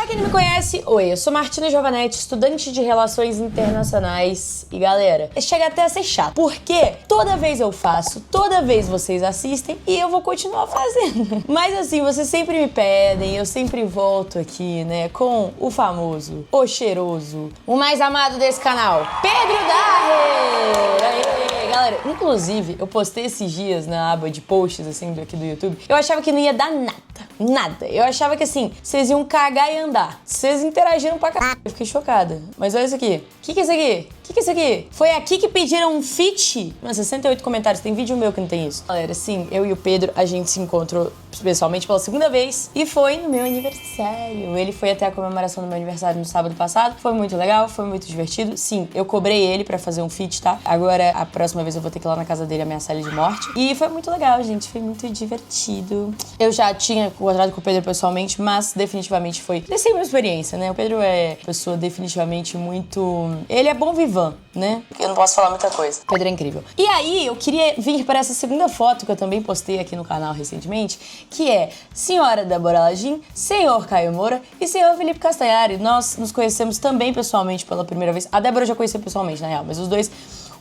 Pra quem não me conhece, oi, eu sou Martina Giovanetti, estudante de Relações Internacionais. E galera, chega até a ser chato, porque toda vez eu faço, toda vez vocês assistem e eu vou continuar fazendo. Mas assim, vocês sempre me pedem, eu sempre volto aqui, né, com o famoso, o cheiroso, o mais amado desse canal, Pedro Daher! Aê, galera, inclusive, eu postei esses dias na aba de posts, assim, aqui do YouTube, eu achava que não ia dar nada. Eu achava que, assim, vocês iam cagar e andar. Vocês interagiram pra caralho. Eu fiquei chocada. Mas olha isso aqui. O que é isso aqui? O que é isso aqui? Foi aqui que pediram um feat? Mano, 68 comentários. Tem vídeo meu que não tem isso. Galera, sim, eu e o Pedro, a gente se encontrou pessoalmente pela segunda vez. E foi no meu aniversário. Ele foi até a comemoração do meu aniversário no sábado passado. Foi muito legal, foi muito divertido. Sim, eu cobrei ele pra fazer um feat, tá? Agora, a próxima vez eu vou ter que ir lá na casa dele ameaçar ele de morte. E foi muito legal, gente. Foi muito divertido. Eu já tinha encontrado com o Pedro pessoalmente, mas definitivamente foi dessa uma experiência, né? O Pedro é pessoa definitivamente muito... Ele é bom vivan, né? Eu não posso falar muita coisa. O Pedro é incrível. E aí, eu queria vir para essa segunda foto que eu também postei aqui no canal recentemente, que é Senhora Débora Lagin, Senhor Caio Moura e Senhor Felipe Castanhari. Nós nos conhecemos também pessoalmente pela primeira vez. A Débora eu já conheci pessoalmente, na real, mas os dois...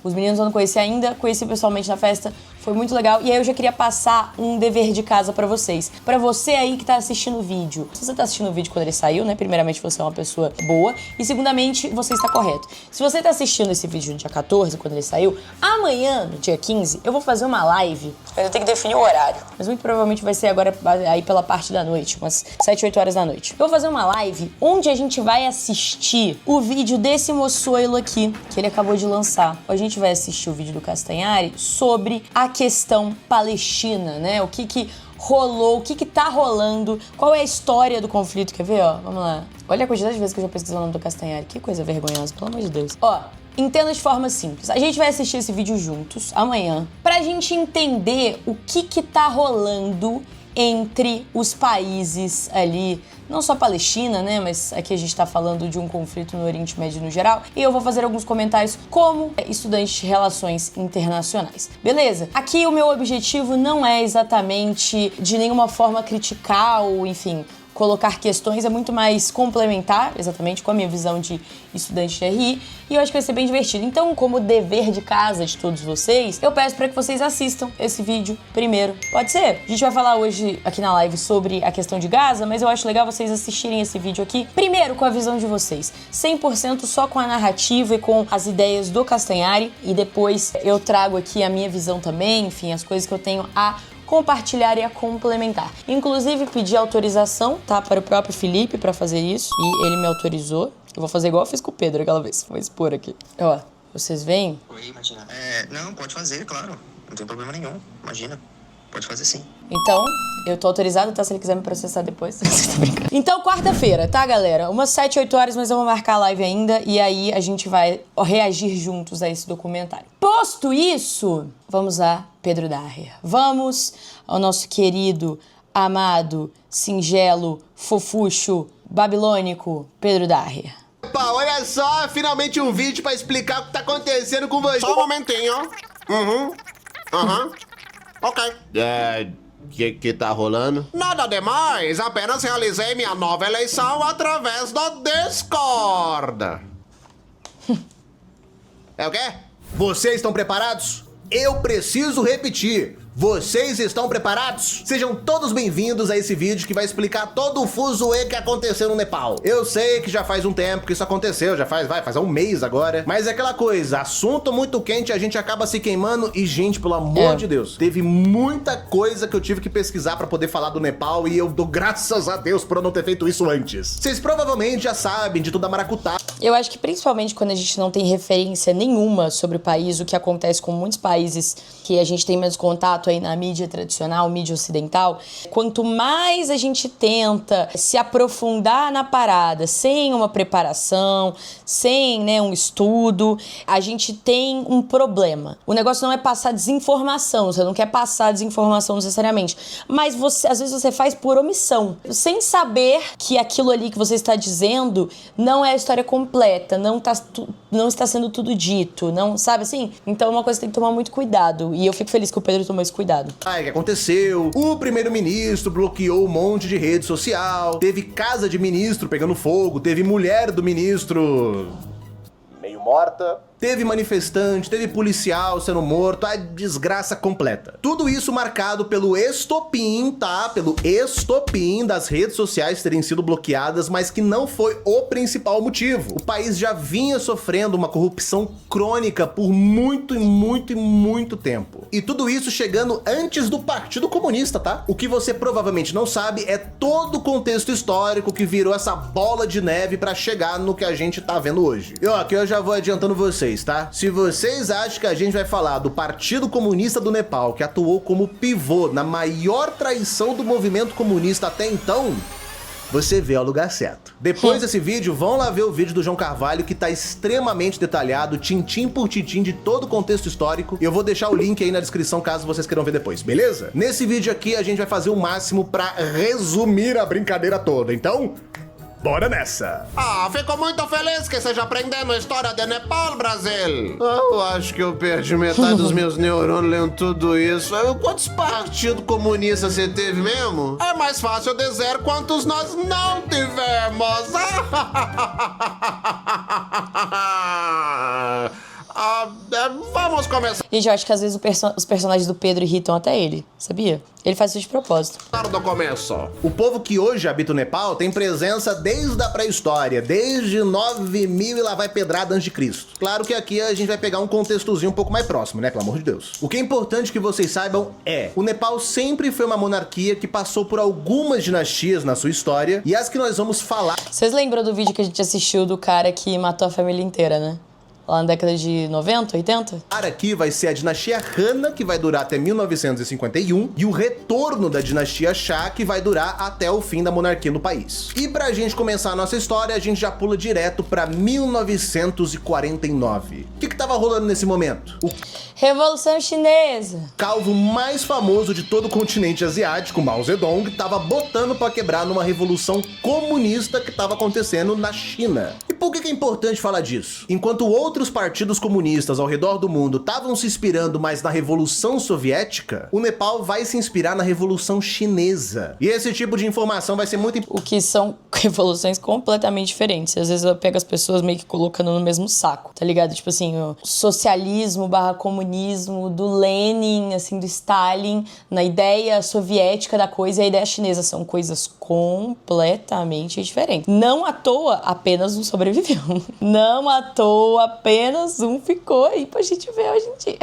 Os meninos eu não conheci ainda, conheci pessoalmente na festa, foi muito legal. E aí eu já queria passar um dever de casa pra vocês. Pra você aí que tá assistindo o vídeo. Se você tá assistindo o vídeo quando ele saiu, né? Primeiramente, você é uma pessoa boa. E segundamente, você está correto. Se você tá assistindo esse vídeo no dia 14, quando ele saiu, amanhã, no dia 15, eu vou fazer uma live. Eu tenho que definir o horário. Mas muito provavelmente vai ser agora aí pela parte da noite, umas 7, 8 horas da noite. Eu vou fazer uma live onde a gente vai assistir o vídeo desse moçoilo aqui, que ele acabou de lançar. A gente vai assistir o vídeo do Castanhari sobre a questão palestina, né? O que rolou, o que tá rolando, qual é a história do conflito. Quer ver, ó? Vamos lá. Olha a quantidade de vezes que eu já pesquisei o nome do Castanhari. Que coisa vergonhosa, pelo amor de Deus. Ó, entenda de forma simples. A gente vai assistir esse vídeo juntos, amanhã, pra gente entender o que tá rolando entre os países ali, não só a Palestina, né, mas aqui a gente tá falando de um conflito no Oriente Médio no geral, e eu vou fazer alguns comentários como estudante de Relações Internacionais. Beleza? Aqui o meu objetivo não é exatamente de nenhuma forma criticar ou, enfim, colocar questões, é muito mais complementar, exatamente, com a minha visão de estudante de RI, e eu acho que vai ser bem divertido. Então, como dever de casa de todos vocês, eu peço para que vocês assistam esse vídeo primeiro. Pode ser? A gente vai falar hoje aqui na live sobre a questão de Gaza, mas eu acho legal vocês assistirem esse vídeo aqui, primeiro com a visão de vocês, 100% só com a narrativa e com as ideias do Castanhari, e depois eu trago aqui a minha visão também, enfim, as coisas que eu tenho a compartilhar e a complementar. Inclusive, pedi autorização, tá, para o próprio Felipe para fazer isso, e ele me autorizou. Eu vou fazer igual eu fiz com o Pedro aquela vez. Vou expor aqui. Ó, vocês veem? Oi, imagina. Não, pode fazer, claro. Não tem problema nenhum. Imagina. Pode fazer sim. Então, eu tô autorizado, tá? Se ele quiser me processar depois. Tô brincando. Então, quarta-feira, tá, galera? Umas 7, 8 horas, mas eu vou marcar a live ainda. E aí, a gente vai reagir juntos a esse documentário. Posto isso, vamos a Pedro Daher. Vamos ao nosso querido, amado, singelo, fofucho, babilônico, Pedro Daher. Opa, olha só, finalmente um vídeo pra explicar o que tá acontecendo com você. Só um momentinho. Ok. Que tá rolando? Nada demais, apenas realizei minha nova eleição através do Discord. É o quê? Vocês estão preparados? Eu preciso repetir. Vocês estão preparados? Sejam todos bem-vindos a esse vídeo que vai explicar todo o fuzuê que aconteceu no Nepal. Eu sei que já faz um tempo que isso aconteceu, já faz um mês agora. Mas é aquela coisa, assunto muito quente, a gente acaba se queimando e, gente, pelo amor de Deus, teve muita coisa que eu tive que pesquisar pra poder falar do Nepal e eu dou graças a Deus por eu não ter feito isso antes. Vocês provavelmente já sabem de toda a maracutá. Eu acho que principalmente quando a gente não tem referência nenhuma sobre o país, o que acontece com muitos países que a gente tem menos contato aí na mídia tradicional, mídia ocidental, quanto mais a gente tenta se aprofundar na parada sem uma preparação, sem, né, um estudo, a gente tem um problema. O negócio não é passar desinformação, você não quer passar desinformação necessariamente, mas você, às vezes você faz por omissão, sem saber que aquilo ali que você está dizendo não é a história completa. completa, não está sendo tudo dito, não, sabe assim? Então é uma coisa que tem que tomar muito cuidado, e eu fico feliz que o Pedro tomou esse cuidado. Aí, o que aconteceu? O primeiro-ministro bloqueou um monte de rede social, teve casa de ministro pegando fogo, teve mulher do ministro meio morta, teve manifestante, teve policial sendo morto, a desgraça completa. Tudo isso marcado pelo estopim, tá? Pelo estopim das redes sociais terem sido bloqueadas, mas que não foi o principal motivo. O país já vinha sofrendo uma corrupção crônica por muito tempo. E tudo isso chegando antes do Partido Comunista, tá? O que você provavelmente não sabe é todo o contexto histórico que virou essa bola de neve pra chegar no que a gente tá vendo hoje. E ó, aqui eu já vou adiantando vocês, tá? Se vocês acham que a gente vai falar do Partido Comunista do Nepal, que atuou como pivô na maior traição do movimento comunista até então, você vê ao lugar certo. Depois desse vídeo, vão lá ver o vídeo do João Carvalho, que tá extremamente detalhado, tintim por tintim, de todo o contexto histórico. E eu vou deixar o link aí na descrição, caso vocês queiram ver depois, beleza? Nesse vídeo aqui, a gente vai fazer o máximo pra resumir a brincadeira toda. Então, bora nessa! Ah, fico muito feliz que esteja aprendendo a história de Nepal, Brasil. Eu acho que eu perdi metade dos meus neurônios lendo tudo isso. Quantos partidos comunistas você teve mesmo? É mais fácil dizer quantos nós não tivemos. Vamos começar Gente, eu acho que às vezes os personagens do Pedro irritam até ele, sabia? Ele faz isso de propósito. do começo. O povo que hoje habita o Nepal tem presença desde a pré-história, desde 9000 e lá vai pedrada antes de Cristo. Claro que aqui a gente vai pegar um contextozinho um pouco mais próximo, né? Pelo amor de Deus. O que é importante que vocês saibam é: o Nepal sempre foi uma monarquia que passou por algumas dinastias na sua história, e as que nós vamos falar... Vocês lembram do vídeo que a gente assistiu do cara que matou a família inteira, né? Lá na década de 90, 80? Aqui vai ser a dinastia Han, que vai durar até 1951, e o retorno da dinastia Shah, que vai durar até o fim da monarquia no país. E pra gente começar a nossa história, a gente já pula direto pra 1949. O que tava rolando nesse momento? O Revolução Chinesa. calvo mais famoso de todo o continente asiático, Mao Zedong, tava botando pra quebrar numa revolução comunista que tava acontecendo na China. E por que é importante falar disso? Enquanto outros partidos comunistas ao redor do mundo estavam se inspirando mais na Revolução Soviética, o Nepal vai se inspirar na Revolução Chinesa. E esse tipo de informação vai ser muito O que são revoluções completamente diferentes. Às vezes eu pego as pessoas meio que colocando no mesmo saco, tá ligado? Tipo assim, o socialismo barra comunismo do Lenin, assim, do Stalin, na ideia soviética da coisa e a ideia chinesa. São coisas completamente diferentes. Não à toa, apenas um sobreviveu. Não à toa, apenas um ficou aí pra gente ver hoje em dia.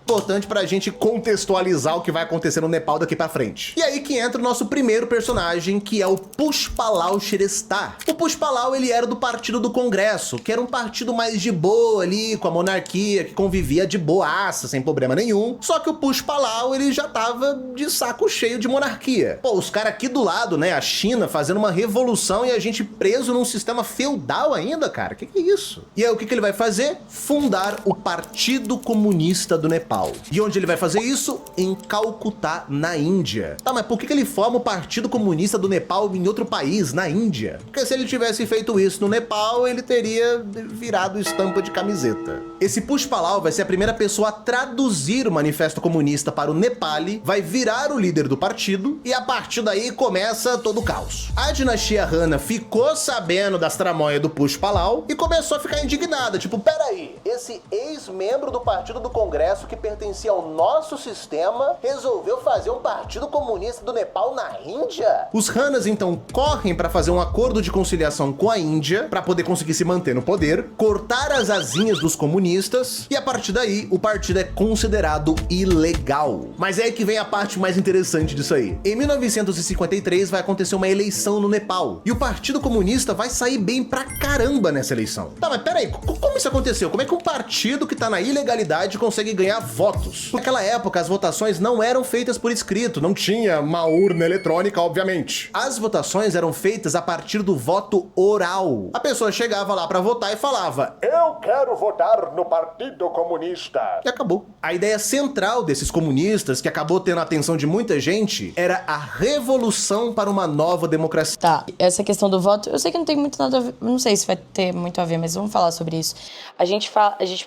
importante pra gente contextualizar o que vai acontecer no Nepal daqui pra frente. E aí que entra o nosso primeiro personagem, que é o Pushpalal Shrestha. O Pushpalal, ele era do Partido do Congresso, que era um partido mais de boa ali, com a monarquia, que convivia de boaça, sem problema nenhum. Só que o Pushpalal, ele já tava de saco cheio de monarquia. Pô, os caras aqui do lado, né, a China, fazendo uma revolução e a gente preso num sistema feudal ainda, cara. Que é isso? E aí o que ele vai fazer? Fundar o Partido Comunista do Nepal. E onde ele vai fazer isso? Em Calcutá, na Índia. Tá, mas por que ele forma o Partido Comunista do Nepal em outro país, na Índia? Porque se ele tivesse feito isso no Nepal, ele teria virado estampa de camiseta. Esse Pushpalal vai ser a primeira pessoa a traduzir o Manifesto Comunista para o Nepali, vai virar o líder do partido e a partir daí começa todo o caos. A dinastia Han ficou sabendo das tramóias do Pushpalal e começou a ficar indignada, tipo, peraí, esse ex-membro do Partido do Congresso que pertencia ao nosso sistema resolveu fazer um Partido Comunista do Nepal na Índia? Os Hanas então correm para fazer um acordo de conciliação com a Índia para poder conseguir se manter no poder, cortar as asinhas dos comunistas e a partir daí o partido é considerado ilegal. Mas é aí que vem a parte mais interessante disso aí. Em 1953 vai acontecer uma eleição no Nepal e o Partido Comunista vai sair bem pra caramba nessa eleição. Tá, mas peraí, como isso aconteceu? Como é que um partido que tá na ilegalidade consegue ganhar votos. Naquela época, as votações não eram feitas por escrito, não tinha uma urna eletrônica, obviamente. As votações eram feitas a partir do voto oral. A pessoa chegava lá pra votar e falava: eu quero votar no Partido Comunista. E acabou. A ideia central desses comunistas, que acabou tendo a atenção de muita gente, era a revolução para uma nova democracia. Tá, essa questão do voto, eu sei que não tem muito nada a ver, não sei se vai ter muito a ver, mas vamos falar sobre isso. A gente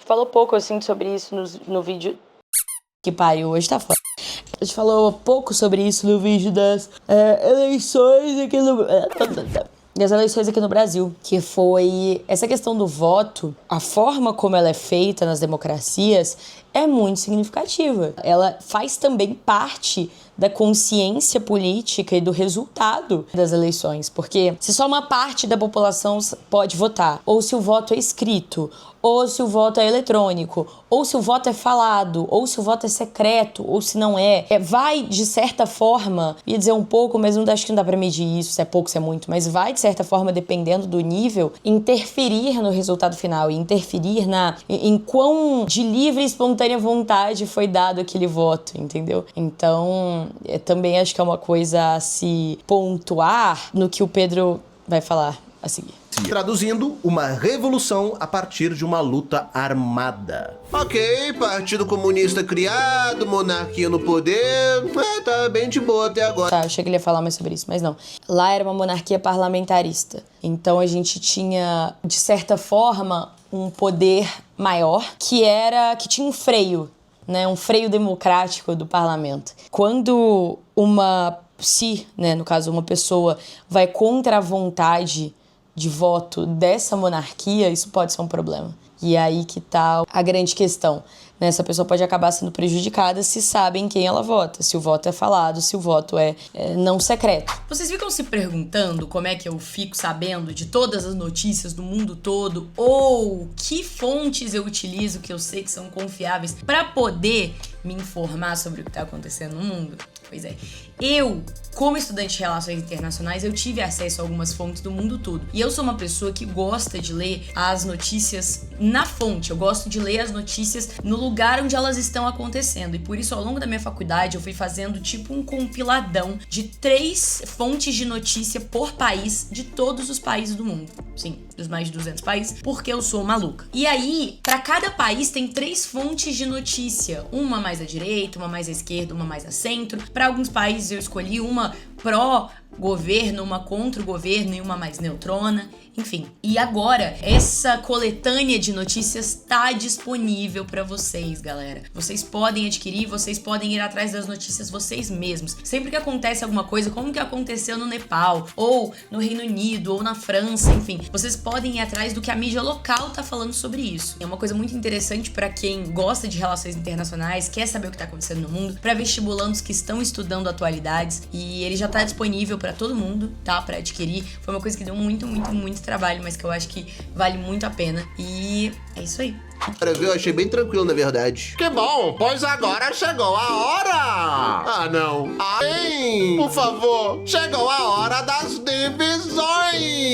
falou pouco, assim, sobre isso no vídeo... Que pariu, hoje tá foda. A gente falou pouco sobre isso no vídeo das eleições aqui no... Das eleições aqui no Brasil, que foi essa questão do voto, a forma como ela é feita nas democracias é muito significativa. Ela faz também parte da consciência política e do resultado das eleições, porque se só uma parte da população pode votar, ou se o voto é escrito, ou se o voto é eletrônico, ou se o voto é falado, ou se o voto é secreto, ou se não é, vai, de certa forma, ia dizer um pouco, mas acho que não dá pra medir isso, se é pouco, se é muito, mas vai, de certa forma, dependendo do nível, interferir no resultado final, e interferir em quão de livre e espontânea vontade foi dado aquele voto, entendeu? Então, também acho que é uma coisa a se pontuar no que o Pedro vai falar a seguir. Traduzindo, uma revolução a partir de uma luta armada. Ok, Partido Comunista criado, monarquia no poder, tá bem de boa até agora. Tá, eu achei que ele ia falar mais sobre isso, mas não. Lá era uma monarquia parlamentarista, então a gente tinha, de certa forma, um poder maior que tinha um freio, né, um freio democrático do parlamento. Quando no caso, uma pessoa vai contra a vontade de voto dessa monarquia, isso pode ser um problema. E aí que tá a grande questão, né? Essa pessoa pode acabar sendo prejudicada se sabem quem ela vota, se o voto é falado, se o voto é não secreto. Vocês ficam se perguntando como é que eu fico sabendo de todas as notícias do mundo todo, ou que fontes eu utilizo que eu sei que são confiáveis para poder me informar sobre o que tá acontecendo no mundo? Pois é, eu, como estudante de Relações Internacionais, eu tive acesso a algumas fontes do mundo todo. E eu sou uma pessoa que gosta de ler as notícias na fonte. Eu gosto de ler as notícias no lugar onde elas estão acontecendo. E por isso, ao longo da minha faculdade, eu fui fazendo tipo um compiladão de 3 fontes de notícia por país de todos os países do mundo. Sim, dos mais de 200 países, porque eu sou maluca. E aí, para cada país tem 3 fontes de notícia. Uma mais à direita, uma mais à esquerda, uma mais a centro. Para alguns países eu escolhi uma pró-governo, uma contra o governo e uma mais neutrona. Enfim, e agora essa coletânea de notícias tá disponível pra vocês, galera. Vocês podem adquirir, vocês podem ir atrás das notícias vocês mesmos. Sempre que acontece alguma coisa, como que aconteceu no Nepal, ou no Reino Unido, ou na França, enfim, vocês podem ir atrás do que a mídia local tá falando sobre isso. É uma coisa muito interessante pra quem gosta de relações internacionais, quer saber o que tá acontecendo no mundo, pra vestibulandos que estão estudando atualidades, e ele já tá disponível pra todo mundo, tá? Pra adquirir. Foi uma coisa que deu muito trabalho, mas que eu acho que vale muito a pena. E é isso aí. Eu achei bem tranquilo, na verdade. Que bom, pois agora chegou a hora! Ah, não. Ai, por favor, chegou a hora das divisões!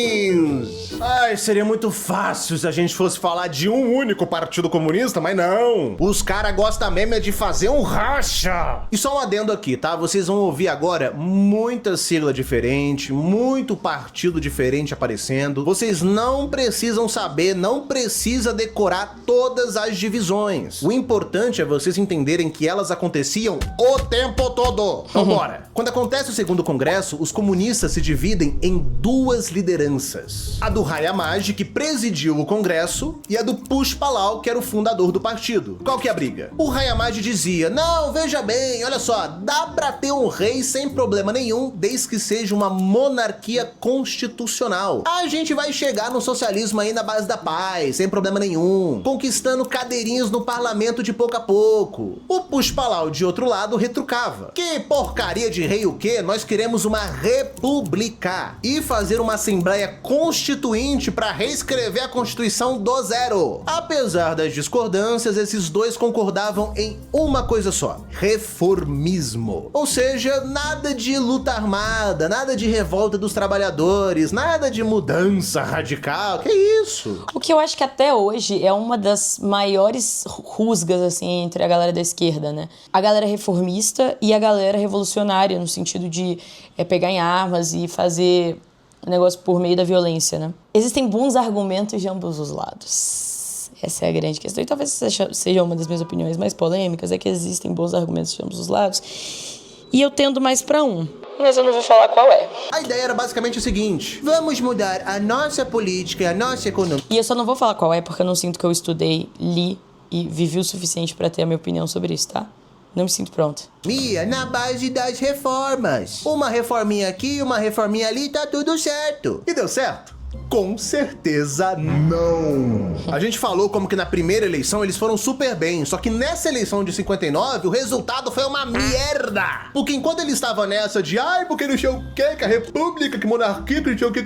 Ai, seria muito fácil se a gente fosse falar de um único partido comunista, mas não. Os caras gostam mesmo de fazer um racha. E só um adendo aqui, tá? Vocês vão ouvir agora muita sigla diferente, muito partido diferente aparecendo. Vocês não precisam saber, não precisa decorar todas as divisões. O importante é vocês entenderem que elas aconteciam o tempo todo. Vambora. Quando acontece o segundo congresso, os comunistas se dividem em 2 lideranças. A do Hayamaj, que presidiu o congresso, e a do Pushpalal, que era o fundador do partido. Qual que é a briga? O Hayamaj dizia: não, veja bem, olha só, dá pra ter um rei sem problema nenhum, desde que seja uma monarquia constitucional. A gente vai chegar no socialismo aí na base da paz, sem problema nenhum, conquistando cadeirinhas no parlamento de pouco a pouco. O Pushpalal, de outro lado, retrucava: que porcaria de rei o quê? Nós queremos uma república e fazer uma assembleia constituinte justamente para reescrever a Constituição do zero. Apesar das discordâncias, esses dois concordavam em uma coisa só: reformismo. Ou seja, nada de luta armada, nada de revolta dos trabalhadores, nada de mudança radical. Que isso? O que eu acho que até hoje é uma das maiores rusgas, assim, entre a galera da esquerda, né? A galera reformista e a galera revolucionária, no sentido de pegar em armas e fazer negócio por meio da violência, né? Existem bons argumentos de ambos os lados. Essa é a grande questão. E talvez seja uma das minhas opiniões mais polêmicas, é que existem bons argumentos de ambos os lados. E eu tendo mais pra um. Mas eu não vou falar qual é. A ideia era basicamente o seguinte: vamos mudar a nossa política e a nossa economia. E eu só não vou falar qual é, porque eu não sinto que eu estudei, li e vivi o suficiente pra ter a minha opinião sobre isso, tá? Não me sinto pronta. Na base das reformas. Uma reforminha aqui, uma reforminha ali, tá tudo certo. E deu certo? Com certeza não. A gente falou como que na primeira eleição eles foram super bem, só que nessa eleição de 59 o resultado foi uma merda. Porque enquanto eles estavam nessa de porque não sei o que a república, que monarquia, que não sei o que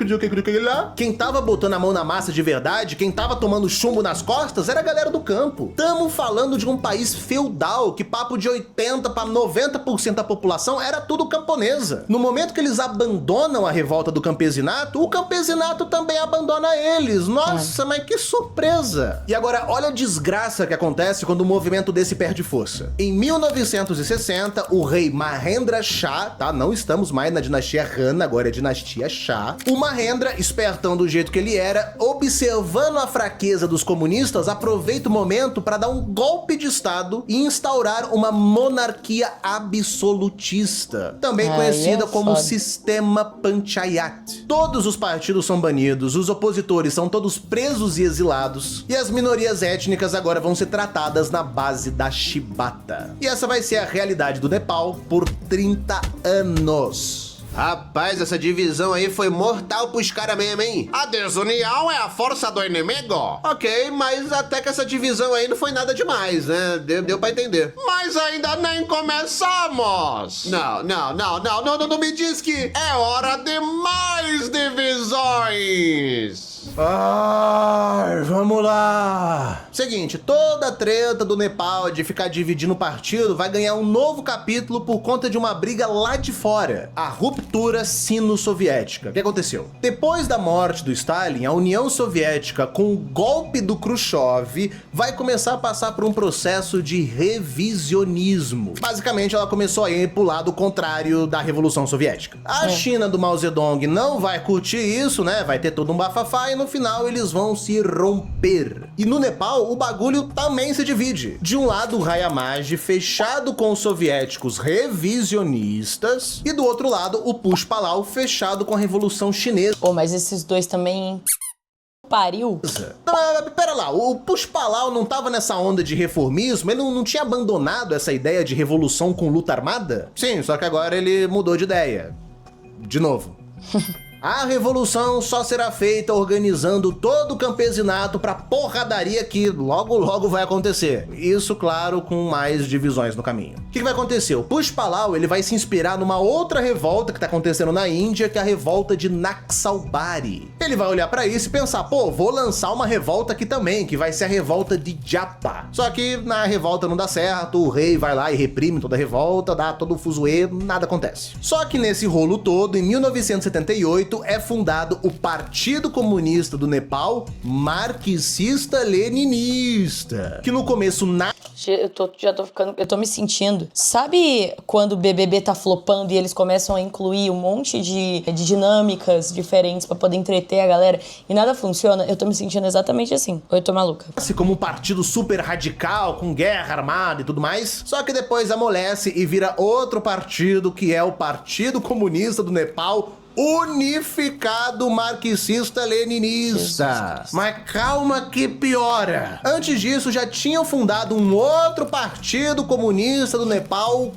lá, quem tava botando a mão na massa de verdade, quem tava tomando chumbo nas costas era a galera do campo. Tamo falando de um país feudal que papo de 80 para 90% da população era tudo camponesa. No momento que eles abandonam a revolta do campesinato, o campesinato também abandona eles. Nossa, mas que surpresa! E agora, olha a desgraça que acontece quando um movimento desse perde força. Em 1960, o rei Mahendra Shah, tá? Não estamos mais na dinastia Han, agora é a dinastia Shah. O Mahendra, espertão do jeito que ele era, observando a fraqueza dos comunistas, aproveita o momento para dar um golpe de estado e instaurar uma monarquia absolutista, também conhecida como sistema Panchayat. Todos os partidos são banidos, os opositores são todos presos e exilados, e as minorias étnicas agora vão ser tratadas na base da chibata. E essa vai ser a realidade do Nepal por 30 anos. Rapaz, essa divisão aí foi mortal pros caras mesmo, hein? A desunião é a força do inimigo. Ok, mas até que essa divisão aí não foi nada demais, né? Deu pra entender. Mas ainda nem começamos! Não me diz que é hora de mais divisões! Vamos lá. Seguinte, toda a treta do Nepal de ficar dividindo o partido vai ganhar um novo capítulo por conta de uma briga lá de fora, a ruptura sino-soviética. O que aconteceu? Depois da morte do Stalin, a União Soviética, com o golpe do Khrushchev, vai começar a passar por um processo de revisionismo. Basicamente, ela começou a ir pro lado contrário da Revolução Soviética. A China do Mao Zedong não vai curtir isso, né? Vai ter todo um bafafá e no final eles vão se romper. E no Nepal, o bagulho também se divide. De um lado, o Rayamaj, fechado com os soviéticos revisionistas, e do outro lado, o Pushpalal, fechado com a Revolução Chinesa. Mas esses dois também... pariu. Não, pera lá, o Pushpalal não tava nessa onda de reformismo? Ele não tinha abandonado essa ideia de revolução com luta armada? Sim, só que agora ele mudou de ideia. De novo. A revolução só será feita organizando todo o campesinato pra porradaria que logo logo vai acontecer. Isso, claro, com mais divisões no caminho. O que vai acontecer? O Pushpalal, ele vai se inspirar numa outra revolta que tá acontecendo na Índia, que é a revolta de Naxalbari. Ele vai olhar pra isso e pensar, vou lançar uma revolta aqui também, que vai ser a revolta de Japa. Só que na revolta não dá certo, o rei vai lá e reprime toda a revolta, dá todo o fuzuê, nada acontece. Só que nesse rolo todo, em 1978, é fundado o Partido Comunista do Nepal Marxista-Leninista, que no começo eu tô me sentindo. Sabe quando o BBB tá flopando e eles começam a incluir um monte de dinâmicas diferentes pra poder entreter a galera e nada funciona? Eu tô me sentindo exatamente assim. Ou eu tô maluca? Como um partido super radical, com guerra armada e tudo mais, só que depois amolece e vira outro partido, que é o Partido Comunista do Nepal Unificado Marxista-Leninista. Mas calma que piora. Antes disso, já tinham fundado um outro Partido Comunista do Nepal.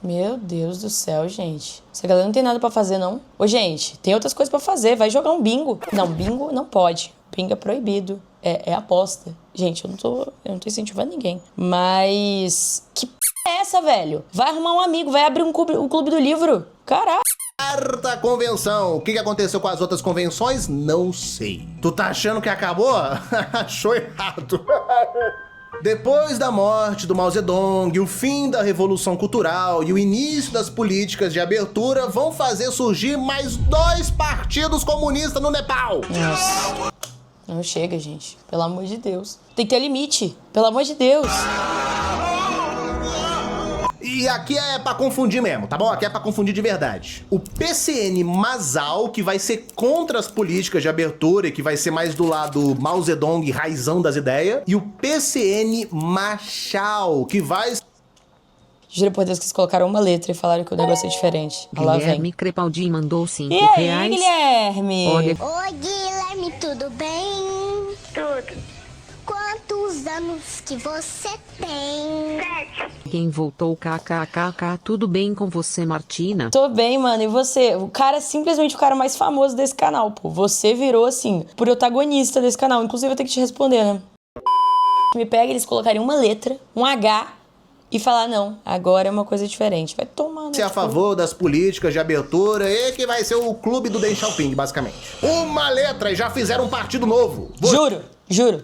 Meu Deus do céu, gente. Essa galera não tem nada pra fazer, não? Ô, gente, tem outras coisas pra fazer. Vai jogar um bingo. Não, bingo não pode. Bingo é proibido. É aposta. Gente, eu não tô incentivando ninguém. Mas... que p*** é essa, velho? Vai arrumar um amigo, vai abrir um clube do livro. Caralho. Quarta convenção. O que aconteceu com as outras convenções? Não sei. Tu tá achando que acabou? Achou errado. Depois da morte do Mao Zedong, o fim da Revolução Cultural e o início das políticas de abertura vão fazer surgir mais 2 partidos comunistas no Nepal. Nossa. Não chega, gente. Pelo amor de Deus. Tem que ter limite. Pelo amor de Deus. E aqui é pra confundir mesmo, tá bom? Aqui é pra confundir de verdade. O PCN Masao, que vai ser contra as políticas de abertura e que vai ser mais do lado Mao Zedong, raizão das ideias. E o PCN Machao, que vai... Juro por Deus que eles colocaram uma letra e falaram que o negócio é diferente. Lá vem. Guilherme Crepaldi mandou 5 E aí, reais. Guilherme? Olha, Oi, Guilherme, tudo bem? Tudo. Quantos anos que você tem? 7. quem voltou kkkk, tudo bem com você, Martina? Tô bem, mano. E você? O cara é simplesmente o cara mais famoso desse canal, pô. Você virou, assim, protagonista desse canal. Inclusive, eu tenho que te responder, né? Me pega, eles colocariam uma letra, um H, e falar, não, agora é uma coisa diferente. Vai tomar, né? Você é a favor das políticas de abertura e que vai ser o clube do Deng Xiaoping, basicamente. Uma letra e já fizeram um partido novo. Juro.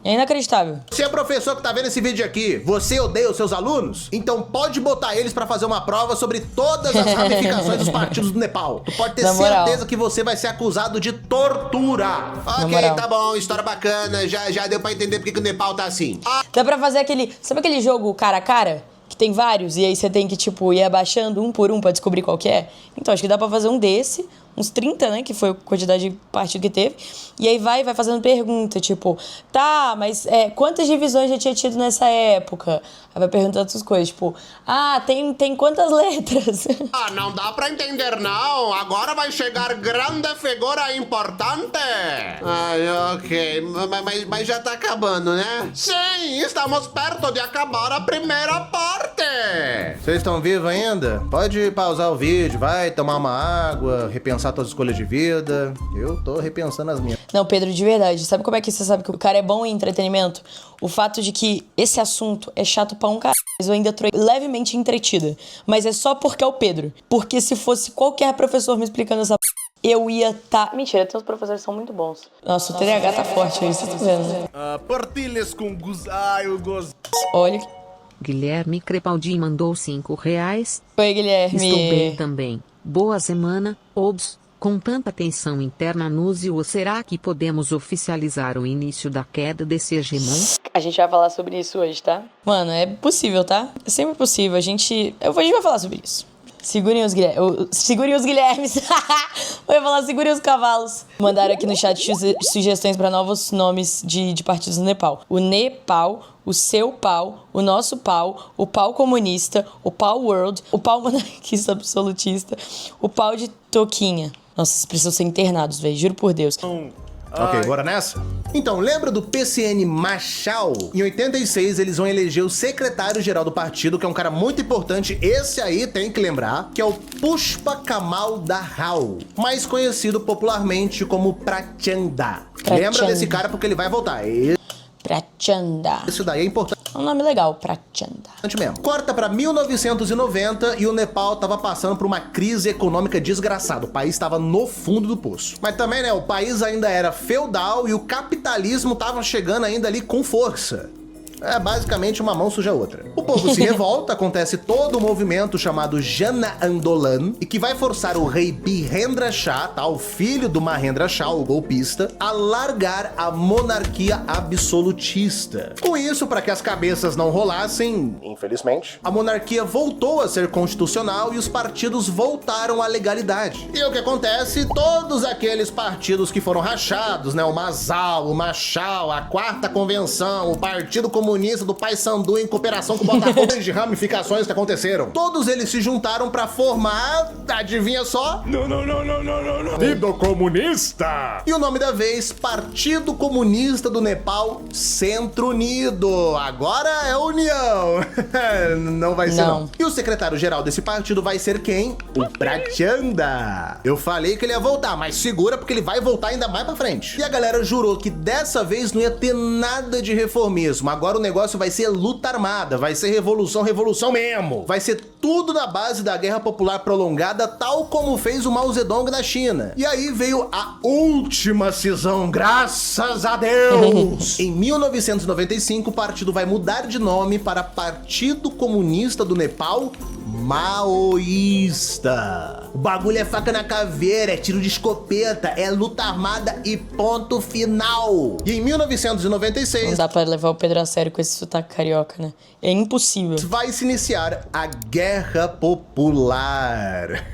É inacreditável. Você é professor que tá vendo esse vídeo aqui, você odeia os seus alunos? Então pode botar eles pra fazer uma prova sobre todas as ramificações dos partidos do Nepal. Tu pode ter certeza que você vai ser acusado de tortura. Ok, tá bom, história bacana, já deu pra entender porque que o Nepal tá assim. Dá pra fazer aquele... Sabe aquele jogo cara a cara? Que tem vários e aí você tem que, tipo, ir abaixando um por um pra descobrir qual que é? Então, acho que dá pra fazer um desse... Uns 30, né? Que foi a quantidade de partido que teve. E aí vai fazendo pergunta, tipo... Tá, mas quantas divisões já tinha tido nessa época? Aí vai perguntando outras coisas, tipo... Ah, tem quantas letras? Ah, não dá pra entender, não. Agora vai chegar grande figura importante. Ai, ok. Mas já tá acabando, né? Sim, estamos perto de acabar a primeira parte. Vocês estão vivos ainda? Pode pausar o vídeo, vai tomar uma água, repensar suas escolhas de vida. Eu tô repensando as minhas. Não, Pedro, de verdade. Sabe como é que você sabe que o cara é bom em entretenimento? O fato de que esse assunto é chato pra um cara. Mas eu ainda tô levemente entretida. Mas é só porque é o Pedro. Porque se fosse qualquer professor me explicando essa eu ia tá... Mentira, tem uns professores que são muito bons. Nossa, o TDAH tá forte aí, vocês estão vendo, né? Partilhas com eu gosto. Olha. Guilherme Crepaldi mandou 5 reais. Oi, Guilherme. Estou bem também. Boa semana, obs. Com tanta tensão interna nos US, será que podemos oficializar o início da queda desse hegemon? A gente vai falar sobre isso hoje, tá? Mano, é possível, tá? É sempre possível. A gente vai falar sobre isso. Segurem os Guilhermes. Eu ia falar segurem os cavalos. Mandaram aqui no chat sugestões para novos nomes de partidos no Nepal. O Nepal, o seu pau, o nosso pau, o pau comunista, o pau world, o pau monarquista absolutista, o pau de Toquinha. Nossa, vocês precisam ser internados, velho. Juro por Deus. Ok, bora nessa? Então, lembra do PCN Machao? Em 86, eles vão eleger o secretário-geral do partido, que é um cara muito importante, esse aí tem que lembrar, que é o Pushpa Kamal Dahal, mais conhecido popularmente como Prachanda. Lembra desse cara porque ele vai voltar. Prachanda. Isso daí é importante. É um nome legal, Prachanda. Mesmo. Corta pra 1990 e o Nepal tava passando por uma crise econômica desgraçada. O país tava no fundo do poço. Mas também, né, o país ainda era feudal e o capitalismo tava chegando ainda ali com força. É basicamente uma mão suja a outra. O povo se revolta, acontece todo um movimento chamado Jana Andolan, e que vai forçar o rei Birendra Shah, tá, o filho do Mahendra Shah, o golpista, a largar a monarquia absolutista. Com isso, para que as cabeças não rolassem, infelizmente, a monarquia voltou a ser constitucional e os partidos voltaram à legalidade. E o que acontece? Todos aqueles partidos que foram rachados, né, o Masao, o Machao, a Quarta Convenção, o Partido Comunista do Paysandu em cooperação com o Botafogo de ramificações que aconteceram. Todos eles se juntaram pra formar, adivinha só? Não. Partido Comunista! E o nome da vez, Partido Comunista do Nepal Centro Unido. Agora é União. Não vai ser não. E o secretário-geral desse partido vai ser quem? O Prachanda. Eu falei que ele ia voltar, mas segura porque ele vai voltar ainda mais pra frente. E a galera jurou que dessa vez não ia ter nada de reformismo. Agora o negócio vai ser luta armada, vai ser revolução mesmo. Vai ser tudo na base da Guerra Popular Prolongada, tal como fez o Mao Zedong na China. E aí veio a última cisão, graças a Deus! Em 1995, o partido vai mudar de nome para Partido Comunista do Nepal Maoísta. O bagulho é faca na caveira, é tiro de escopeta, é luta armada e ponto final. E em 1996... Não dá pra levar o Pedro a sério com esse sotaque carioca, né? É impossível. Vai se iniciar a Guerra Popular.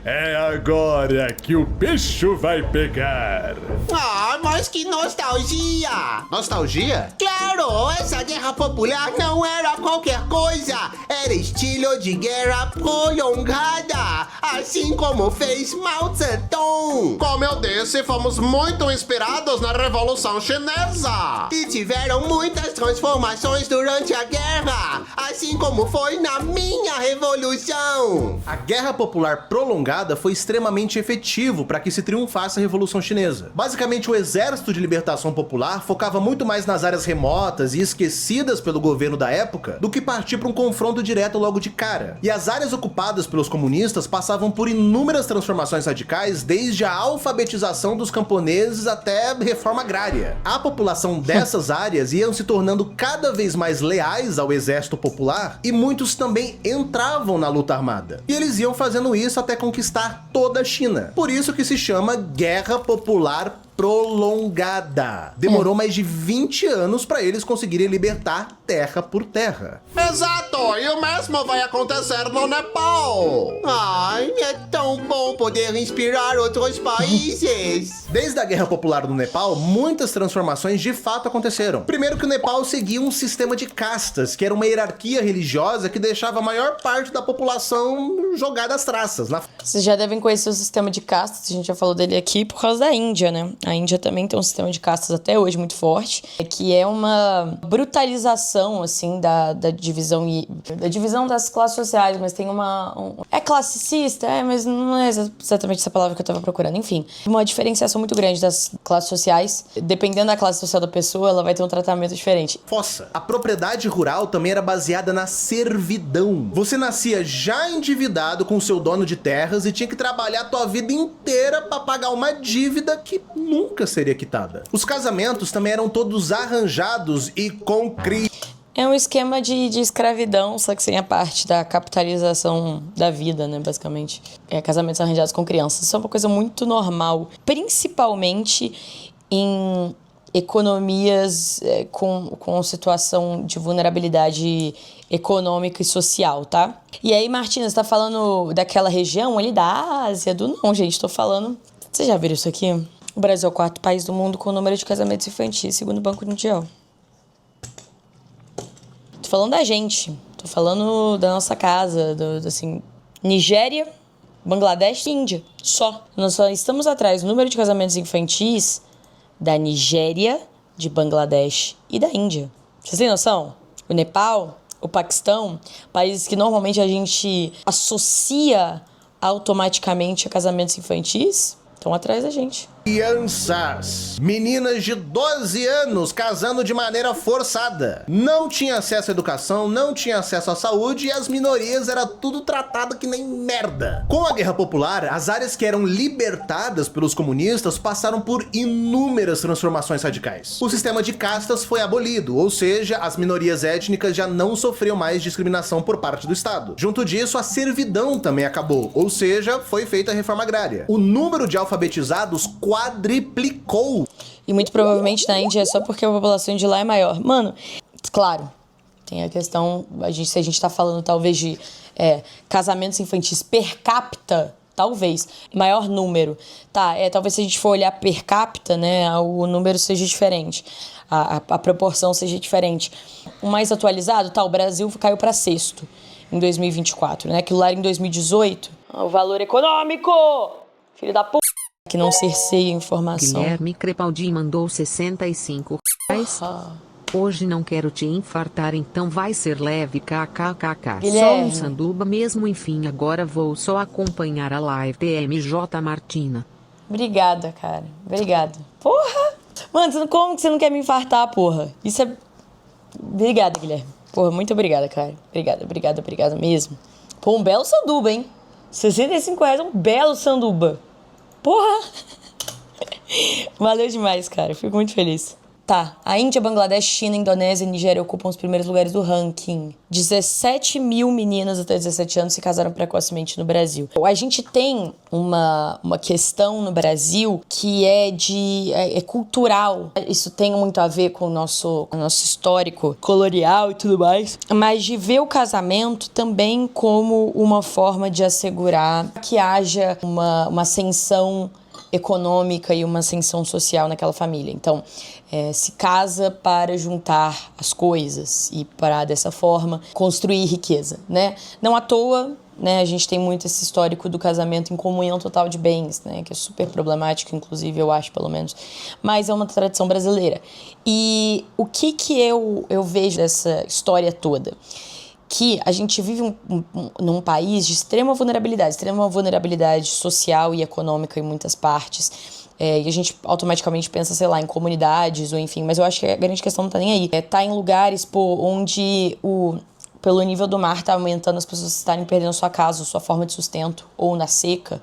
É agora que o bicho vai pegar. Ah, mas que nostalgia! Nostalgia? Claro, essa guerra popular não era qualquer coisa. Era estilo de guerra prolongada, assim como fez Mao Zedong. Como eu disse, fomos muito inspirados na Revolução Chinesa. E tiveram muitas transformações durante a guerra, assim como foi na minha revolução. A Guerra Popular Prolongada foi extremamente efetivo para que se triunfasse a Revolução Chinesa. Basicamente, o Exército de Libertação Popular focava muito mais nas áreas remotas e esquecidas pelo governo da época do que partir para um confronto direto logo de cara. E as áreas ocupadas pelos comunistas passavam por inúmeras transformações radicais, desde a alfabetização dos camponeses até a reforma agrária. A população dessas áreas iam se tornando cada vez mais leais ao Exército Popular e muitos também entravam na luta armada. E eles iam fazendo isso até conquistar toda a China. Por isso que se chama Guerra Popular Prolongada. Demorou mais de 20 anos para eles conseguirem libertar terra por terra. Exato, e o mesmo vai acontecer no Nepal. Ai, é tão bom poder inspirar outros países. Desde a Guerra Popular do Nepal, muitas transformações de fato aconteceram. Primeiro que o Nepal seguia um sistema de castas, que era uma hierarquia religiosa que deixava a maior parte da população jogada às traças. Vocês já devem conhecer o sistema de castas, a gente já falou dele aqui, por causa da Índia, né? A Índia também tem um sistema de castas até hoje muito forte, que é uma brutalização, assim, da divisão das classes sociais, mas tem é classicista, mas não é exatamente essa palavra que eu tava procurando. Enfim, uma diferenciação muito grande das classes sociais. Dependendo da classe social da pessoa, ela vai ter um tratamento diferente. Fossa. A propriedade rural também era baseada na servidão. Você nascia já endividado com o seu dono de terras e tinha que trabalhar a tua vida inteira para pagar uma dívida que nunca seria quitada. Os casamentos também eram todos arranjados e com É um esquema de escravidão, só que sem a parte da capitalização da vida, né, basicamente. Casamentos arranjados com crianças. Isso é uma coisa muito normal, principalmente em economias com situação de vulnerabilidade econômica e social, tá? E aí, Martina, você tá falando daquela região ali da Ásia, Não, gente, tô falando... Vocês já viram isso aqui? O Brasil é o 4º país do mundo com o número de casamentos infantis, segundo o Banco Mundial. Tô falando da gente, tô falando da nossa casa, assim, Nigéria, Bangladesh e Índia, só. Nós só estamos atrás do número de casamentos infantis da Nigéria, de Bangladesh e da Índia. Vocês têm noção? O Nepal, o Paquistão, países que normalmente a gente associa automaticamente a casamentos infantis, estão atrás da gente. Crianças, meninas de 12 anos casando de maneira forçada. Não tinha acesso à educação, não tinha acesso à saúde e as minorias era tudo tratado que nem merda. Com a Guerra Popular, as áreas que eram libertadas pelos comunistas passaram por inúmeras transformações radicais. O sistema de castas foi abolido, ou seja, as minorias étnicas já não sofriam mais discriminação por parte do Estado. Junto disso, a servidão também acabou, ou seja, foi feita a reforma agrária. O número de alfabetizados quadriplicou. E muito provavelmente na Índia é só porque a população de lá é maior. Mano, claro, tem a questão, se a gente tá falando talvez de casamentos infantis per capita, talvez, maior número. Tá, talvez se a gente for olhar per capita, né, o número seja diferente, a proporção seja diferente. O mais atualizado, tá, o Brasil caiu para 6º em 2024, né, aquilo lá em 2018. O valor econômico, filho da p***, que não cerceia informação. Guilherme Crepaldi mandou 65 reais. Hoje não quero te infartar, então vai ser leve, kkkk. Guilherme. Só um sanduba mesmo, enfim, agora vou só acompanhar a live TMJ Martina. Obrigada, cara. Obrigada. Porra! Mano, como que você não quer me infartar, porra? Isso é Obrigada, Guilherme. Porra, muito obrigada, cara. Obrigada mesmo. Pô, um belo sanduba, hein? R$65 é um belo sanduba. Porra! Valeu demais, cara. Fico muito feliz. Tá, a Índia, Bangladesh, China, Indonésia e Nigéria ocupam os primeiros lugares do ranking. 17 mil meninas até 17 anos se casaram precocemente no Brasil. A gente tem uma questão no Brasil que é cultural. Isso tem muito a ver com o nosso histórico colonial e tudo mais. Mas de ver o casamento também como uma forma de assegurar que haja uma ascensão econômica e uma ascensão social naquela família. Então, se casa para juntar as coisas e para, dessa forma, construir riqueza, né? Não à toa, né, a gente tem muito esse histórico do casamento em comunhão total de bens, né, que é super problemático, inclusive, eu acho, pelo menos. Mas é uma tradição brasileira. E o que eu vejo dessa história toda? Que a gente vive num país de extrema vulnerabilidade social e econômica em muitas partes. E a gente automaticamente pensa, sei lá, em comunidades ou enfim, mas eu acho que a grande questão não tá nem aí. Tá em lugares, onde pelo nível do mar tá aumentando, as pessoas estarem perdendo sua casa, sua forma de sustento, ou na seca,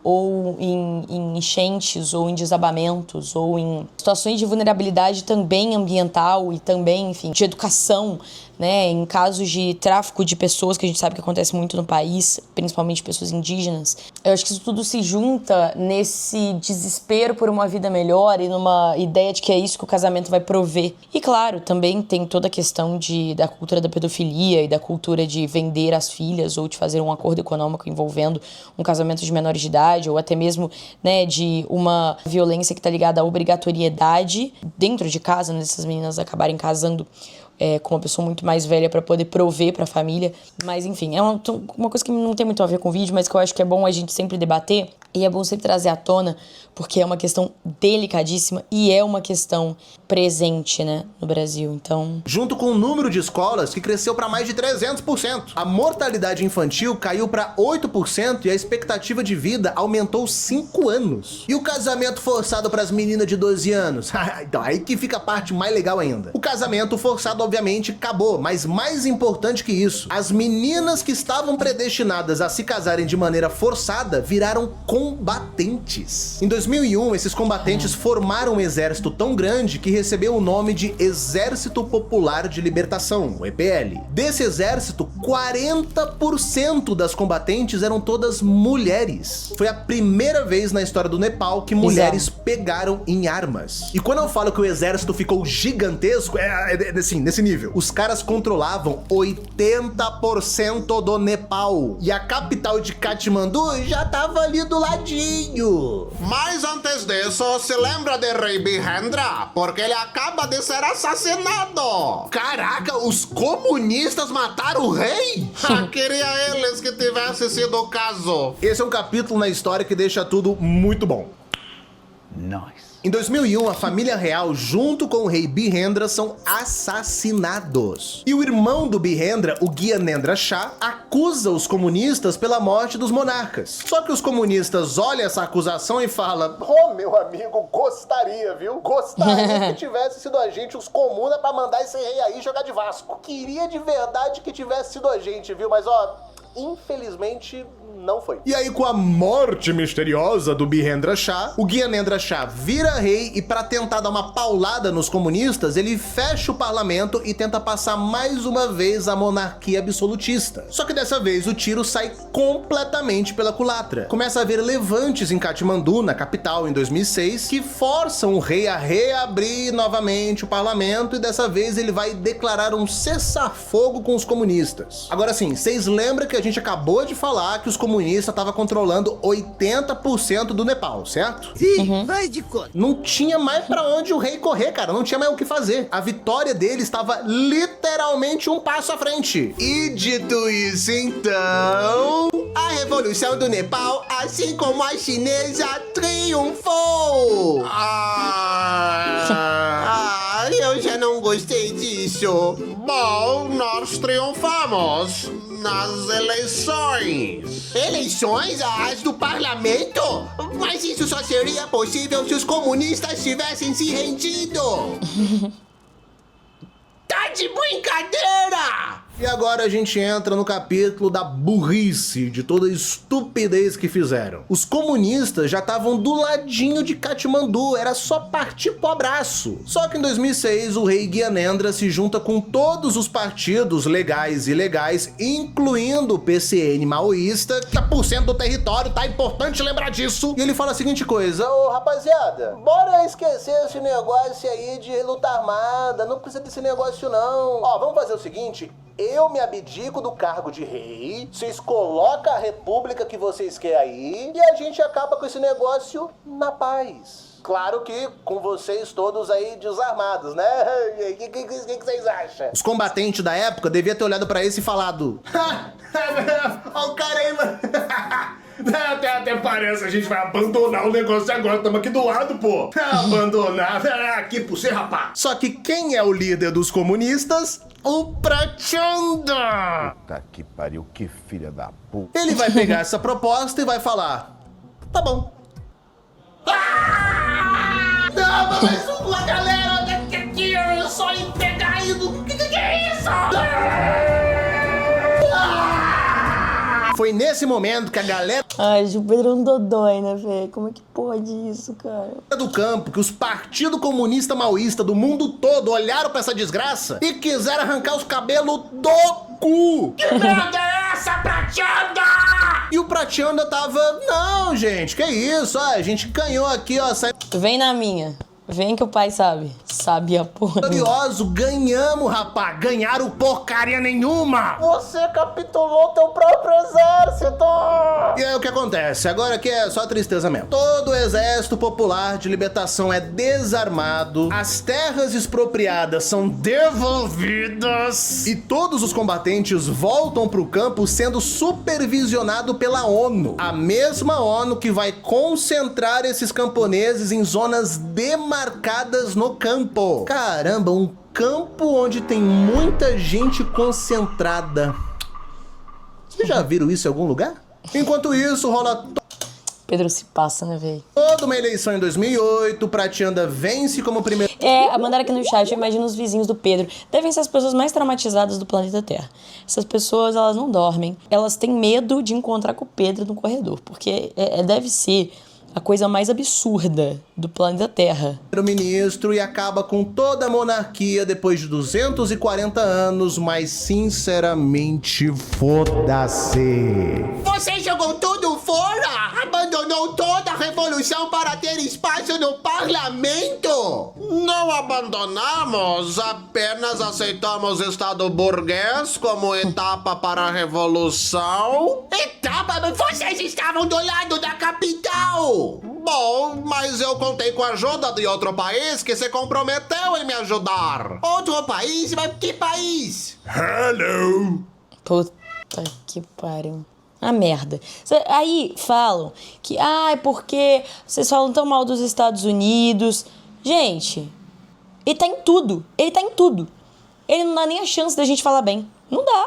ou em enchentes, ou em desabamentos, ou em situações de vulnerabilidade também ambiental e também, enfim, de educação, né, em casos de tráfico de pessoas, que a gente sabe que acontece muito no país, principalmente pessoas indígenas. Eu acho que isso tudo se junta nesse desespero por uma vida melhor e numa ideia de que é isso que o casamento vai prover. E claro, também tem toda a questão da cultura da pedofilia e da cultura de vender as filhas ou de fazer um acordo econômico envolvendo um casamento de menores de idade, ou até mesmo, né, de uma violência que está ligada à obrigatoriedade dentro de casa, né, dessas meninas acabarem casando com uma pessoa muito mais velha para poder prover para a família. Mas enfim, é uma coisa que não tem muito a ver com o vídeo, mas que eu acho que é bom a gente sempre debater e é bom sempre trazer à tona, porque é uma questão delicadíssima e é uma questão presente, né, no Brasil. Então, junto com o número de escolas que cresceu para mais de 300%, a mortalidade infantil caiu para 8% e a expectativa de vida aumentou 5 anos. E o casamento forçado para as meninas de 12 anos? Então, aí que fica a parte mais legal ainda. O casamento forçado obviamente acabou, mas mais importante que isso, as meninas que estavam predestinadas a se casarem de maneira forçada viraram combatentes. Em 2001, esses combatentes formaram um exército tão grande que recebeu o nome de Exército Popular de Libertação, o EPL. Desse exército, 40% das combatentes eram todas mulheres. Foi a primeira vez na história do Nepal que mulheres pegaram em armas. E quando eu falo que o exército ficou gigantesco, assim, nesse nível. Os caras controlavam 80% do Nepal. E a capital de Katmandu já tava ali do ladinho. Mas antes disso, se lembra de Rei Birendra? Porque ele acaba de ser assassinado. Caraca, os comunistas mataram o rei? Queria eles que tivesse sido o caso. Esse é um capítulo na história que deixa tudo muito bom. Nice. Em 2001, a família real, junto com o rei Birendra, são assassinados. E o irmão do Birendra, o Gyanendra Shah, acusa os comunistas pela morte dos monarcas. Só que os comunistas olham essa acusação e falam: "Oh, meu amigo, gostaria, viu? Gostaria que tivesse sido a gente, os comunas, pra mandar esse rei aí jogar de Vasco. Queria de verdade que tivesse sido a gente, viu? Mas ó, infelizmente não foi." E aí, com a morte misteriosa do Birendra Shah, o Gyanendra Shah vira rei e, pra tentar dar uma paulada nos comunistas, ele fecha o parlamento e tenta passar mais uma vez a monarquia absolutista. Só que dessa vez o tiro sai completamente pela culatra. Começa a haver levantes em Katmandu, na capital, em 2006, que forçam o rei a reabrir novamente o parlamento, e dessa vez ele vai declarar um cessar-fogo com os comunistas. Agora sim, vocês lembram que a gente acabou de falar que os comunistas estavam controlando 80% do Nepal, certo? Ih, vai de conta. Não tinha mais pra onde o rei correr, cara. Não tinha mais o que fazer. A vitória dele estava literalmente um passo à frente. E dito isso, então, a revolução do Nepal, assim como a chinesa, triunfou. Eu já não gostei disso. Bom, nós triunfamos nas eleições. Eleições? As do parlamento? Mas isso só seria possível se os comunistas tivessem se rendido. Tá de brincadeira! E agora a gente entra no capítulo da burrice, de toda a estupidez que fizeram. Os comunistas já estavam do ladinho de Katmandu, era só partir pro abraço. Só que em 2006 o rei Gyanendra se junta com todos os partidos legais e ilegais, incluindo o PCN maoísta, que tá por cento do território, tá importante lembrar disso. E ele fala a seguinte coisa: ô rapaziada, bora esquecer esse negócio aí de luta armada, não precisa desse negócio não. Ó, vamos fazer o seguinte: eu me abdico do cargo de rei, vocês colocam a república que vocês querem aí e a gente acaba com esse negócio na paz. Claro que com vocês todos aí desarmados, né? O que vocês acham? Os combatentes da época deviam ter olhado pra esse e falado: ó o cara aí, mano. Até parece, a gente vai abandonar o negócio agora, estamos aqui do lado, pô. Abandonar, aqui por você, rapaz. Só que quem é o líder dos comunistas? O Prachanda! Puta que pariu, que filha da puta. Ele vai pegar essa proposta e vai falar: tá bom. Não, mas a galera daqui é só em pegar aí do... Que é isso? Foi nesse momento que a galera Ai, o Pedro é um dodói, né, velho? Como é que pode isso, cara? do campo, que os partidos comunistas maoístas do mundo todo olharam pra essa desgraça e quiseram arrancar os cabelos do cu. Que merda é essa, Prachanda? E o Prachanda tava: não, gente, que isso? Ó, a gente ganhou aqui, ó, saiu Vem na minha. Vem que o pai sabe. Sabe a porra. vitorioso, ganhamos, rapá, ganharam porcaria nenhuma. Você capitulou teu próprio exército. E aí o que acontece? Agora aqui é só tristeza mesmo. Todo o exército popular de libertação é desarmado, as terras expropriadas são devolvidas e todos os combatentes voltam pro campo sendo supervisionado pela ONU. A mesma ONU que vai concentrar esses camponeses em zonas demarcadas no campo. Caramba, um campo onde tem muita gente concentrada. Vocês já viram isso em algum lugar? Enquanto isso, rola Pedro se passa, né, velho? toda uma eleição em 2008, Prachanda vence como primeiro... Mandaram aqui no chat, eu imagino os vizinhos do Pedro. Devem ser as pessoas mais traumatizadas do planeta Terra. Essas pessoas, elas não dormem. Elas têm medo de encontrar com o Pedro no corredor, porque deve ser a coisa mais absurda do planeta Terra. Primeiro-ministro e acaba com toda a monarquia depois de 240 anos, mas sinceramente, foda-se. Você jogou tudo fora? Abandonou toda a revolução para ter espaço no parlamento? Não abandonamos, apenas aceitamos o Estado burguês como etapa para a revolução. Etapa? Mas vocês estavam do lado da capital! Bom, mas eu contei com a ajuda de outro país que se comprometeu em me ajudar. Outro país? Mas que país? Hello! Puta que pariu. A merda. Aí falam que, é porque vocês falam tão mal dos Estados Unidos. Gente, ele tá em tudo. Ele tá em tudo. Ele não dá nem a chance da gente falar bem. Não dá.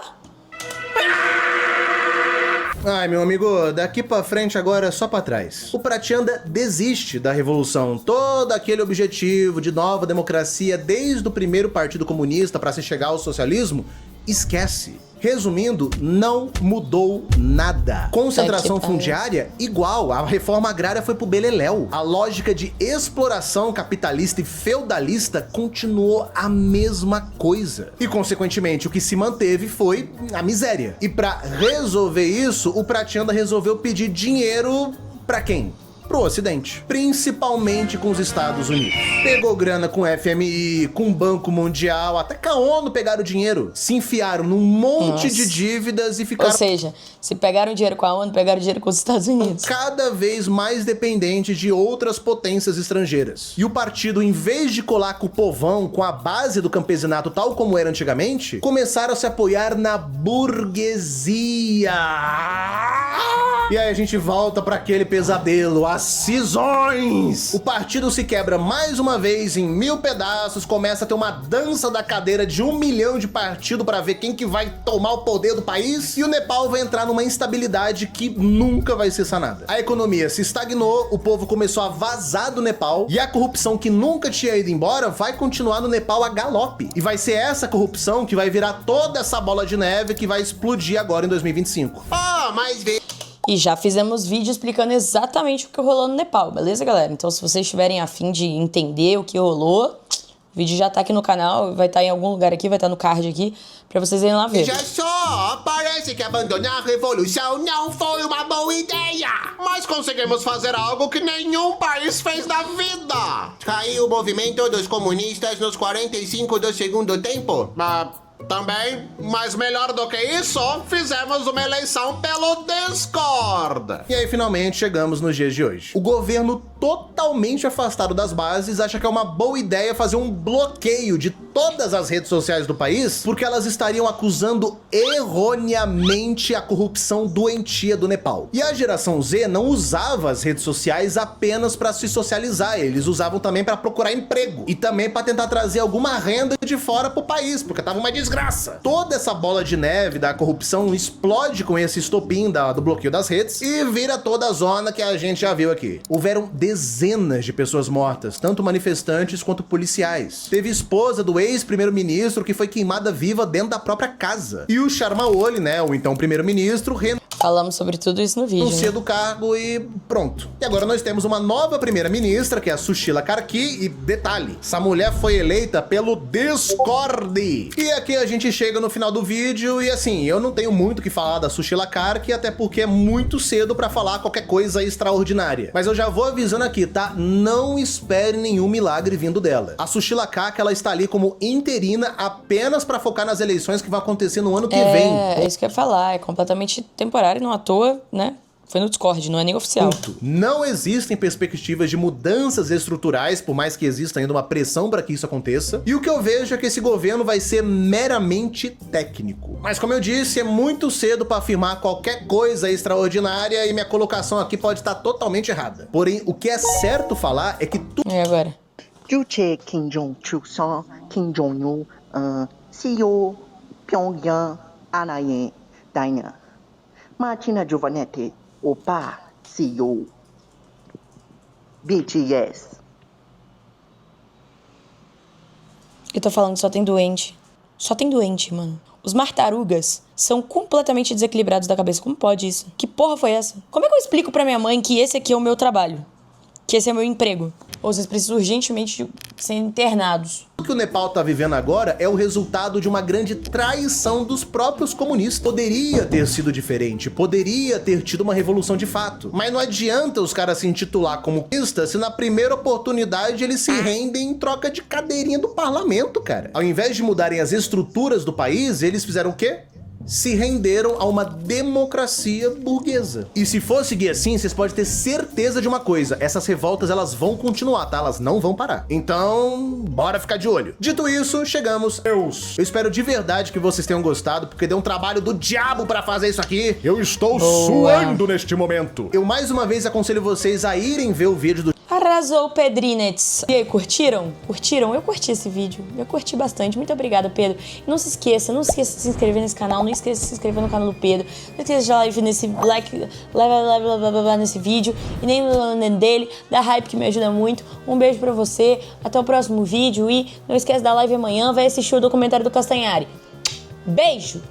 Ai, meu amigo, daqui pra frente agora é só pra trás. O Prachanda desiste da revolução. Todo aquele objetivo de nova democracia desde o primeiro Partido Comunista pra se chegar ao socialismo, esquece. Resumindo, não mudou nada. Concentração fundiária, igual. A reforma agrária foi pro beleléu. A lógica de exploração capitalista e feudalista continuou a mesma coisa. E, consequentemente, o que se manteve foi a miséria. E pra resolver isso, o Prachanda resolveu pedir dinheiro pra quem? Pro Ocidente, principalmente com os Estados Unidos. Pegou grana com o FMI, com o Banco Mundial, até com a ONU pegaram dinheiro. Se enfiaram num monte de dívidas e ficaram... Ou seja, se pegaram dinheiro com a ONU, pegaram dinheiro com os Estados Unidos. Cada vez mais dependentes de outras potências estrangeiras. E o partido, em vez de colar com o povão, com a base do campesinato tal como era antigamente, começaram a se apoiar na burguesia. E aí a gente volta pra aquele pesadelo, as cisões. O partido se quebra mais uma vez em 1000 pedaços, começa a ter uma dança da cadeira de 1 milhão de partido pra ver quem que vai tomar o poder do país, e o Nepal vai entrar numa instabilidade que nunca vai ser sanada. A economia se estagnou, o povo começou a vazar do Nepal, e a corrupção que nunca tinha ido embora vai continuar no Nepal a galope. E vai ser essa corrupção que vai virar toda essa bola de neve que vai explodir agora em 2025. Mas E já fizemos vídeo explicando exatamente o que rolou no Nepal, beleza, galera? Então, se vocês estiverem a fim de entender o que rolou, o vídeo já tá aqui no canal, vai estar em algum lugar aqui, vai estar no card aqui, pra vocês irem lá ver. já só, parece que abandonar a revolução não foi uma boa ideia. Mas conseguimos fazer algo que nenhum país fez na vida. Caiu o movimento dos comunistas nos 45 do segundo tempo. Também, mas melhor do que isso, fizemos uma eleição pelo Discord. E aí finalmente chegamos nos dias de hoje. O governo totalmente afastado das bases acha que é uma boa ideia fazer um bloqueio de todas as redes sociais do país, porque elas estariam acusando erroneamente a corrupção doentia do Nepal. E a geração Z não usava as redes sociais apenas para se socializar, eles usavam também para procurar emprego e também para tentar trazer alguma renda de fora pro país, porque tava uma desgraça. Toda essa bola de neve da corrupção explode com esse estopim do bloqueio das redes e vira toda a zona que a gente já viu aqui. Houveram dezenas de pessoas mortas, tanto manifestantes quanto policiais. Teve esposa do ex-primeiro-ministro que foi queimada viva dentro da própria casa. E o Sharma Oli, né, o então primeiro-ministro, Falamos sobre tudo isso no vídeo. renuncia do cargo e pronto. E agora nós temos uma nova primeira-ministra, que é a Sushila Karki, e detalhe, essa mulher foi eleita pelo Discord. E aqui a gente chega no final do vídeo e assim, eu não tenho muito o que falar da Sushila Karki, até porque é muito cedo pra falar qualquer coisa extraordinária. Mas eu já vou avisando aqui, tá? Não espere nenhum milagre vindo dela. A Sushila Karki, ela está ali como interina apenas pra focar nas eleições que vão acontecer no ano que vem. É isso que eu ia falar, é completamente temporário, não à toa, né? Foi no Discord, não é nem oficial. Ponto. Não existem perspectivas de mudanças estruturais, por mais que exista ainda uma pressão para que isso aconteça. E o que eu vejo é que esse governo vai ser meramente técnico. Mas como eu disse, é muito cedo para afirmar qualquer coisa extraordinária e minha colocação aqui pode estar totalmente errada. Porém, o que é certo falar é que tudo... E agora? 주최 김종축성, 김종유, CEO 평양 하나의 다이나 마티나 조바네테 오빠 CEO BTS. Eu tô falando, só tem doente. Só tem doente, mano. Os martarugas são completamente desequilibrados da cabeça. Como pode isso? Que porra foi essa? Como é que eu explico pra minha mãe que esse aqui é o meu trabalho? Que esse é o meu emprego? Ou vocês precisam urgentemente ser internados? O que o Nepal tá vivendo agora é o resultado de uma grande traição dos próprios comunistas. Poderia ter sido diferente, poderia ter tido uma revolução de fato. Mas não adianta os caras se intitular como comunistas se na primeira oportunidade eles se rendem em troca de cadeirinha do parlamento, cara. Ao invés de mudarem as estruturas do país, eles fizeram o quê? Se renderam a uma democracia burguesa. E se for seguir assim, vocês podem ter certeza de uma coisa, essas revoltas elas vão continuar, tá? Elas não vão parar. Então, bora ficar de olho. Dito isso, chegamos. Eu espero de verdade que vocês tenham gostado, porque deu um trabalho do diabo pra fazer isso aqui. Eu estou suando neste momento. Eu mais uma vez aconselho vocês a irem ver o vídeo do... Arrasou, Pedrinets! E aí, curtiram? Curtiram? Eu curti esse vídeo. Eu curti bastante. Muito obrigada, Pedro. E não se esqueça de se inscrever nesse canal. Não esqueça de se inscrever no canal do Pedro. Não esqueça de dar like nesse vídeo. E nem no dele. Dá hype que me ajuda muito. Um beijo pra você. Até o próximo vídeo. E não esquece da live amanhã. Vai assistir o documentário do Castanhari. Beijo!